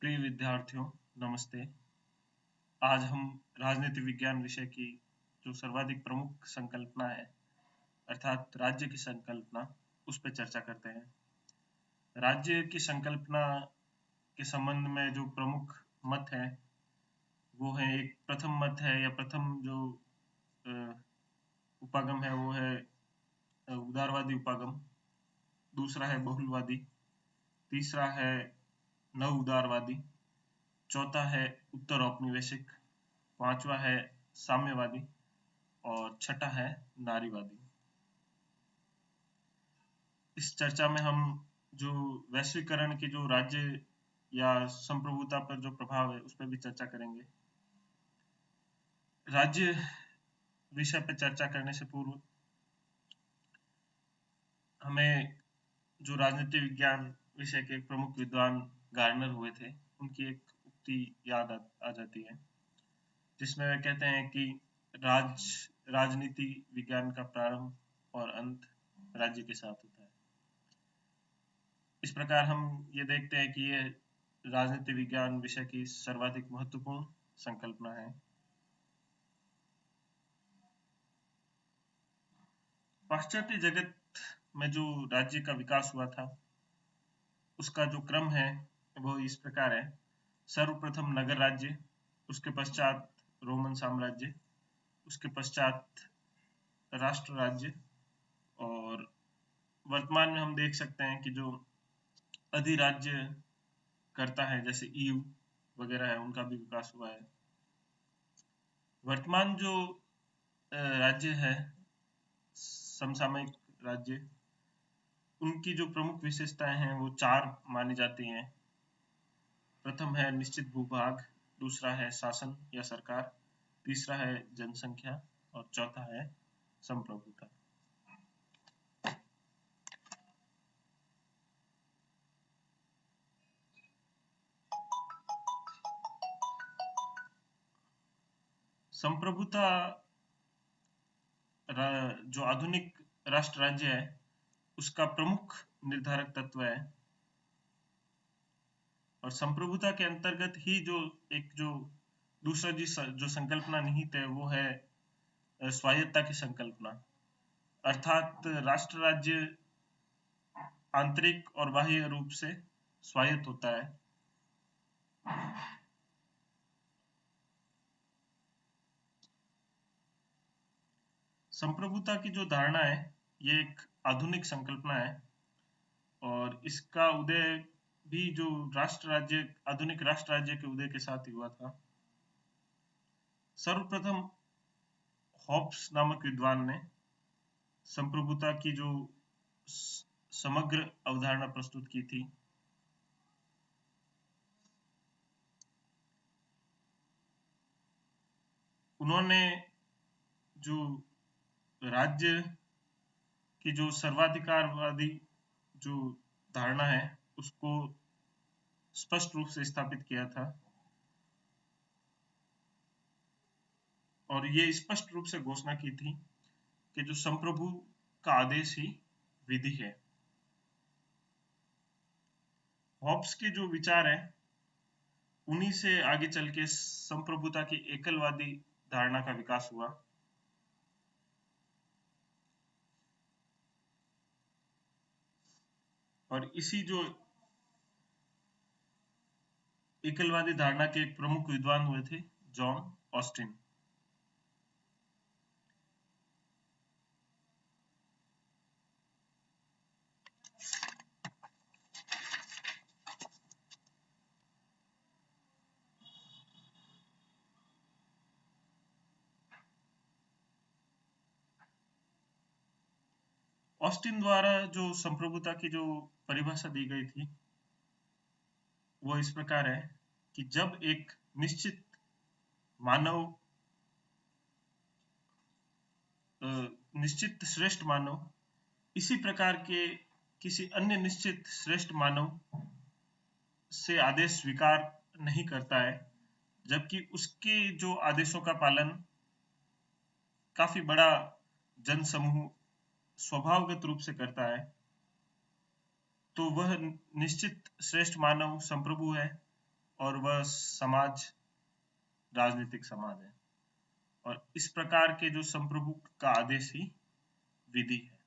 प्रिय विद्यार्थियों, नमस्ते। आज हम राजनीति विज्ञान विषय की जो सर्वाधिक प्रमुख संकल्पना है, अर्थात राज्य की संकल्पना, उस पर चर्चा करते हैं। राज्य की संकल्पना के संबंध में जो प्रमुख मत है, वो है एक प्रथम मत है या प्रथम जो उपागम है वो है उदारवादी उपागम। दूसरा है बहुलवादी। तीसरा है नव उदारवादी। चौथा है उत्तर औपनिवेशिक। पांचवा है साम्यवादी और छठा है नारीवादी। इस चर्चा में हम जो वैश्वीकरण के जो राज्य या संप्रभुता पर जो प्रभाव है उस पर भी चर्चा करेंगे। राज्य विषय पर चर्चा करने से पूर्व हमें जो राजनीति विज्ञान विषय के एक प्रमुख विद्वान गार्नर हुए थे, उनकी एक उक्ति याद आ जाती है, जिसमें वे कहते हैं कि राजनीति विज्ञान का प्रारंभ और अंत राज्य के साथ होता है। इस प्रकार हम ये देखते हैं कि ये राजनीति विज्ञान विषय की सर्वाधिक महत्वपूर्ण संकल्पना है। पाश्चात्य जगत में जो राज्य का विकास हुआ था, उसका जो क्रम है वो इस प्रकार है। सर्वप्रथम नगर राज्य, उसके पश्चात रोमन साम्राज्य, उसके पश्चात राष्ट्र राज्य, और वर्तमान में हम देख सकते हैं कि जो अधिराज्य करता है जैसे ईयू वगैरह है, उनका भी विकास हुआ है। वर्तमान जो राज्य है, समसामयिक राज्य, उनकी जो प्रमुख विशेषताएं हैं वो 4 मानी जाती हैं। प्रथम है निश्चित भूभाग, दूसरा है शासन या सरकार, तीसरा है जनसंख्या और चौथा है संप्रभुता। संप्रभुता जो आधुनिक राष्ट्र राज्य है उसका प्रमुख निर्धारक तत्व है, और संप्रभुता के अंतर्गत ही जो दूसरा जो संकल्पना निहित है वो है स्वायत्तता की संकल्पना। अर्थात राष्ट्र राज्य आंतरिक और बाह्य रूप से स्वायत्त होता है। संप्रभुता की जो धारणा है ये एक आधुनिक संकल्पना है, और इसका उदय भी जो आधुनिक राष्ट्र राज्य के उदय के साथ ही हुआ था। सर्वप्रथम हॉब्स नामक विद्वान ने संप्रभुता की जो समग्र अवधारणा प्रस्तुत की थी। उन्होंने जो राज्य की जो सर्वाधिकारवादी जो धारणा है उसको स्पष्ट रूप से स्थापित किया था, और ये स्पष्ट रूप से घोषणा की थी कि जो संप्रभु का आदेश ही विधि है। हॉब्स के जो विचार है उन्हीं से आगे चल के संप्रभुता की एकलवादी धारणा का विकास हुआ। और इसी जो एकलवादी धारणा के एक प्रमुख विद्वान हुए थे जॉन ऑस्टिन। ऑस्टिन द्वारा जो संप्रभुता की जो परिभाषा दी गई थी वो इस प्रकार है कि जब एक निश्चित निश्चित श्रेष्ठ मानव इसी प्रकार के किसी अन्य निश्चित श्रेष्ठ मानव से आदेश स्वीकार नहीं करता है, जबकि उसके जो आदेशों का पालन काफी बड़ा जनसमूह स्वभावगत रूप से करता है, तो वह निश्चित श्रेष्ठ मानव संप्रभु है, और वह समाज राजनीतिक समाज है, और इस प्रकार के जो संप्रभु का आदेश ही विधि है।